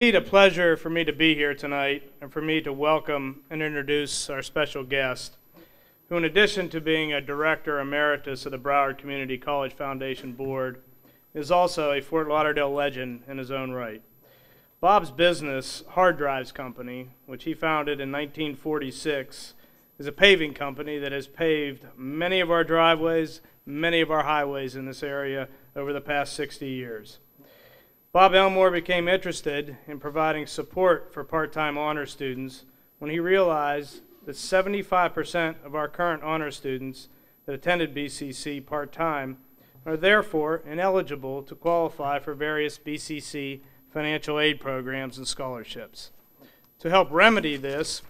It's a pleasure for me to be here tonight and for me to welcome and introduce our special guest, who in addition to being a Director Emeritus of the Broward Community College Foundation Board, is also a Fort Lauderdale legend in his own right. Bob's business, Hard Drives Company, which he founded in 1946, is a paving company that has paved many of our driveways, many of our highways in this area over the past 60 years. Bob Elmore became interested in providing support for part-time honor students when he realized that 75% of our current honor students that attended BCC part-time are therefore ineligible to qualify for various BCC financial aid programs and scholarships. To help remedy this,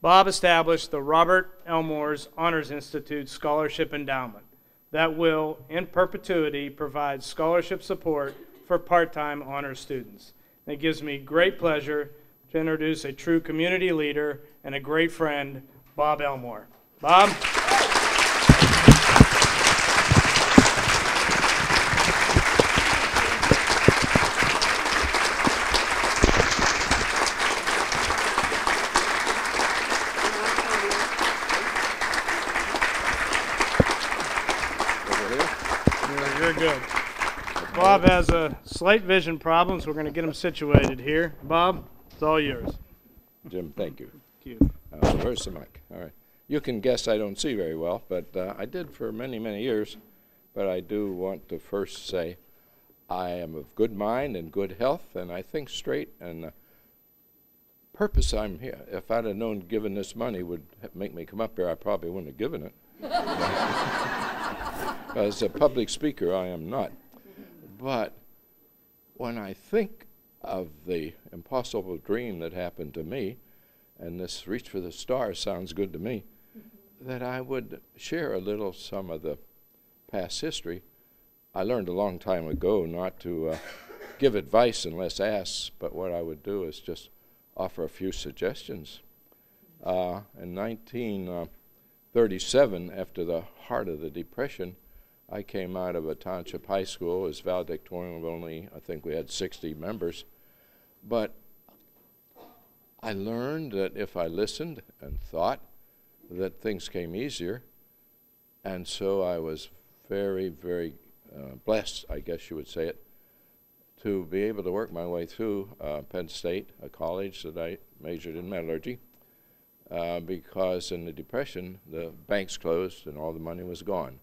Bob established the Robert Elmore's Honors Institute Scholarship Endowment that will, in perpetuity, provide scholarship support for part-time honors students. And it gives me great pleasure to introduce a true community leader and a great friend, Bob Elmore. Bob? You're good. Bob has a slight vision problem, so we're going to get him situated here. Bob, it's all yours. Jim, thank you. Thank you. Where's the mic? All right. You can guess I don't see very well, but I did for many, many years. But I do want to first say I am of good mind and good health, and I think straight. And the purpose I'm here, if I'd have known giving this money would make me come up here, I probably wouldn't have given it. As a public speaker, I am not. But when I think of the impossible dream that happened to me, and this reach for the stars sounds good to me, that I would share a little some of the past history. I learned a long time ago not to give advice unless asked, but what I would do is just offer a few suggestions. In 1937, after the heart of the Depression, I came out of a township high school as valedictorian of only, I think we had 60 members. But I learned that if I listened and thought, that things came easier. And so I was very, very blessed, I guess you would say it, to be able to work my way through Penn State, a college that I majored in metallurgy, because in the Depression, the banks closed and all the money was gone.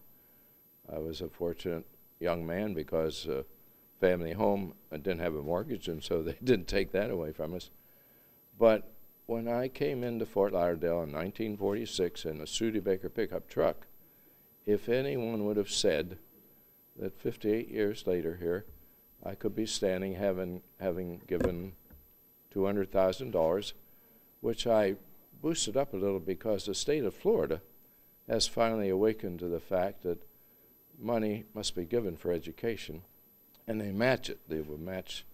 I was a fortunate young man because family home didn't have a mortgage, and so they didn't take that away from us. But when I came into Fort Lauderdale in 1946 in a Studebaker pickup truck, if anyone would have said that 58 years later here, I could be standing having given $200,000, which I boosted up a little because the state of Florida has finally awakened to the fact that money must be given for education, and they match it. They will match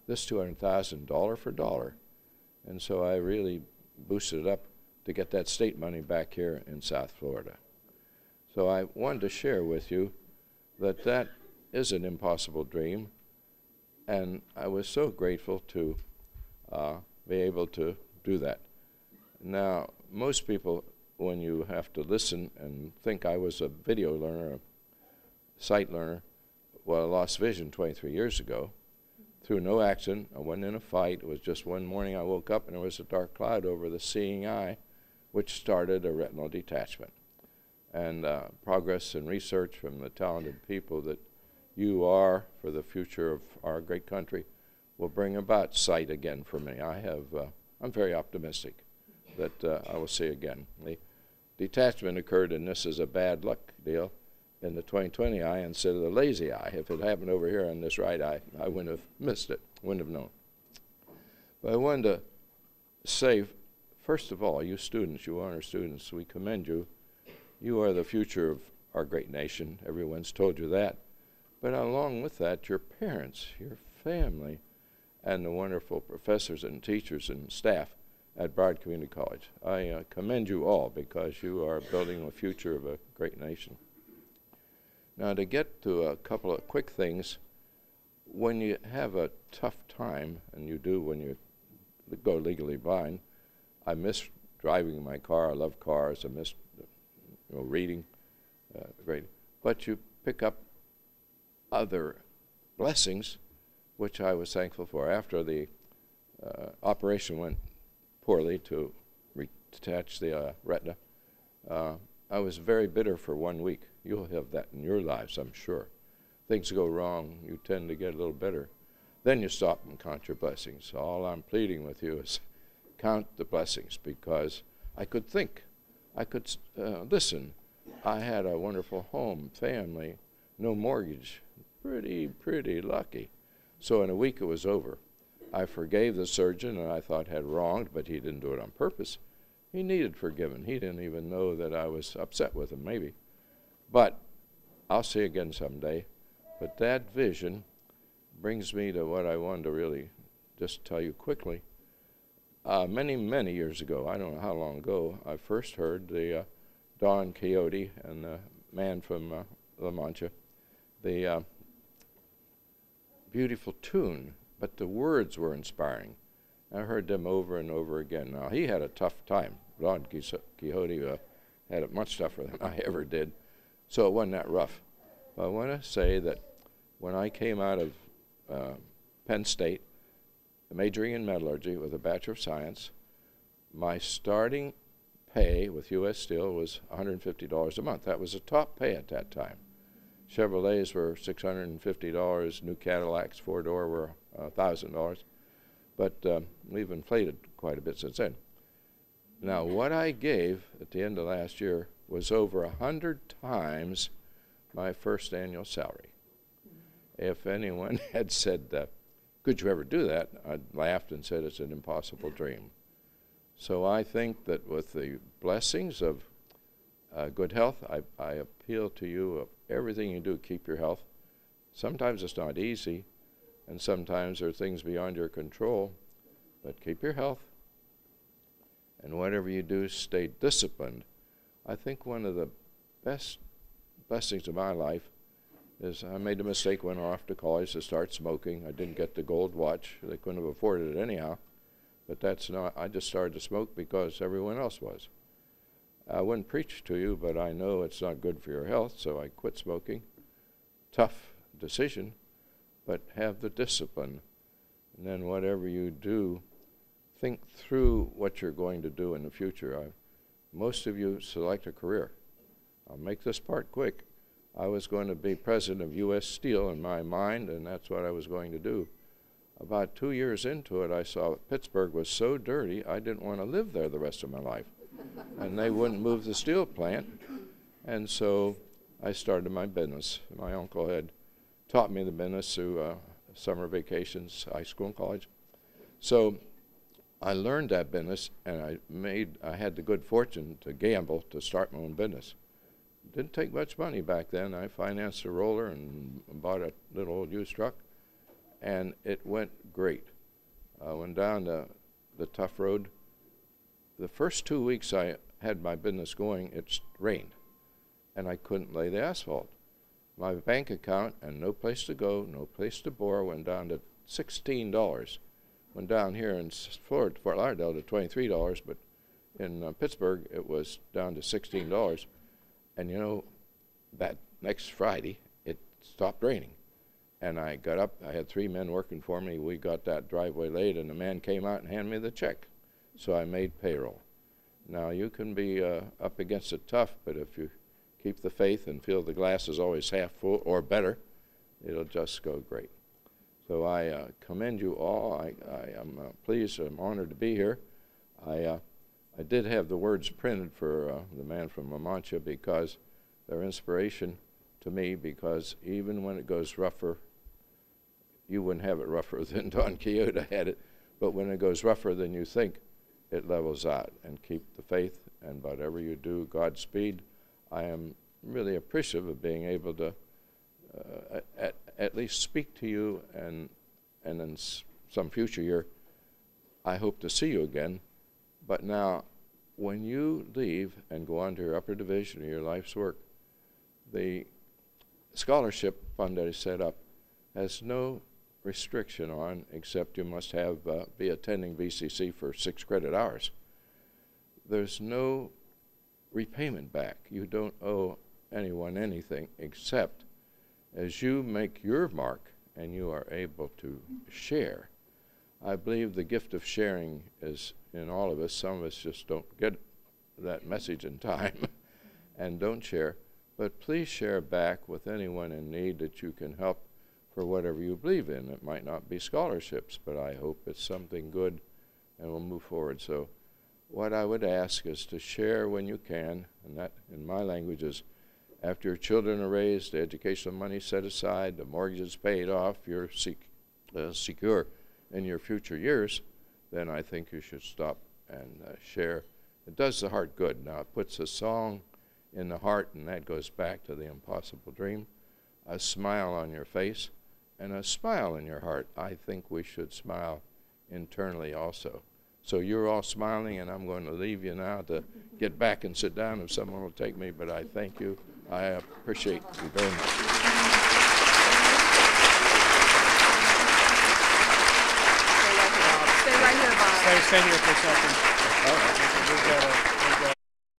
this $200,000 dollar for dollar. And so I really boosted it up to get that state money back here in South Florida. So I wanted to share with you that that is an impossible dream, and I was so grateful to be able to do that. Now, most people, when you have to listen and think I was a video learner, sight learner, well, I lost vision 23 years ago through no accident. I wasn't in a fight. It was just one morning I woke up and there was a dark cloud over the seeing eye, which started a retinal detachment. And progress and research from the talented people that you are for the future of our great country will bring about sight again for me. I'm very optimistic that I will see again. The detachment occurred, and this is a bad luck deal, in the 20/20 eye instead of the lazy eye. If it happened over here on this right eye, I wouldn't have missed it, wouldn't have known. But I wanted to say, first of all, you students, you honor students, we commend you. You are the future of our great nation. Everyone's told you that. But along with that, your parents, your family, and the wonderful professors and teachers and staff at Broward Community College. I commend you all because you are building the future of a great nation. Now, to get to a couple of quick things, when you have a tough time, and you do when you go legally blind, I miss driving my car. I love cars. I miss reading, great. But you pick up other blessings, which I was thankful for. After the operation went poorly to detach the retina, I was very bitter for 1 week. You'll have that in your lives, I'm sure. Things go wrong, you tend to get a little bitter. Then you stop and count your blessings. All I'm pleading with you is count the blessings, because I could think, I could listen. I had a wonderful home, family, no mortgage, pretty lucky. So in a week it was over. I forgave the surgeon, and I thought had wronged, but he didn't do it on purpose. He needed forgiven. He didn't even know that I was upset with him, maybe. But I'll see you again someday. But that vision brings me to what I wanted to really just tell you quickly. Many years ago, I don't know how long ago, I first heard the Don Quixote and the man from La Mancha, the beautiful tune, but the words were inspiring. I heard them over and over again. Now, he had a tough time. Don Quixote had it much tougher than I ever did, so it wasn't that rough. But I want to say that when I came out of Penn State, majoring in metallurgy with a Bachelor of Science, my starting pay with U.S. Steel was $150 a month. That was the top pay at that time. Chevrolets were $650. New Cadillacs, four-door, were $1,000. But we've inflated quite a bit since then. Now, what I gave at the end of last year was over 100 times my first annual salary. If anyone had said, could you ever do that, I'd laughed and said it's an impossible dream. So I think that with the blessings of good health, I appeal to you of everything you do, keep your health. Sometimes it's not easy, and sometimes there are things beyond your control, but keep your health. And whatever you do, stay disciplined. I think one of the best blessings of my life is I made a mistake, went off to college to start smoking. I didn't get the gold watch. They couldn't have afforded it anyhow. But that's not, I just started to smoke because everyone else was. I wouldn't preach to you, but I know it's not good for your health, so I quit smoking. Tough decision, but have the discipline. And then whatever you do, think through what you're going to do in the future. Most of you select a career. I'll make this part quick. I was going to be president of U.S. Steel in my mind, and that's what I was going to do. About 2 years into it, I saw Pittsburgh was so dirty, I didn't want to live there the rest of my life. And they wouldn't move the steel plant. And so I started my business. My uncle had taught me the business through summer vacations, high school and college. So I learned that business, and I had the good fortune to gamble to start my own business. Didn't take much money back then. I financed a roller and bought a little old used truck, and it went great. I went down the tough road. The first 2 weeks I had my business going, it rained, and I couldn't lay the asphalt. My bank account, and no place to go, no place to borrow, went down to $16. Went down here in Fort Lauderdale to $23, but in Pittsburgh it was down to $16. And you know, that next Friday, it stopped raining. And I got up, I had 3 men working for me. We got that driveway laid, and the man came out and handed me the check. So I made payroll. Now, you can be up against it tough, but if you keep the faith and feel the glass is always half full or better, it'll just go great. So I commend you all. I am pleased, I'm honored to be here. I did have the words printed for the man from La Mancha because they're inspiration to me, because even when it goes rougher, you wouldn't have it rougher than Don Quixote had it, but when it goes rougher than you think, it levels out. And keep the faith, and whatever you do, Godspeed. I am really appreciative of being able to at least speak to you, and in some future year, I hope to see you again. But now, when you leave and go on to your upper division of your life's work, the scholarship fund that is set up has no restriction on, except you must have be attending VCC for 6 credit hours. There's no repayment back. You don't owe anyone anything, except as you make your mark and you are able to share. I believe the gift of sharing is in all of us. Some of us just don't get that message in time and don't share. But please share back with anyone in need that you can help for whatever you believe in. It might not be scholarships, but I hope it's something good and we'll move forward. So what I would ask is to share when you can, and that in my language is after your children are raised, the educational money set aside, the mortgage is paid off, you're secure in your future years, then I think you should stop and share. It does the heart good. Now, it puts a song in the heart, and that goes back to the impossible dream. A smile on your face and a smile in your heart. I think we should smile internally also. So you're all smiling, and I'm going to leave you now to get back and sit down if someone will take me, but I thank you. I appreciate you very much. Stay right here, Bob. Stay here for a second. All right.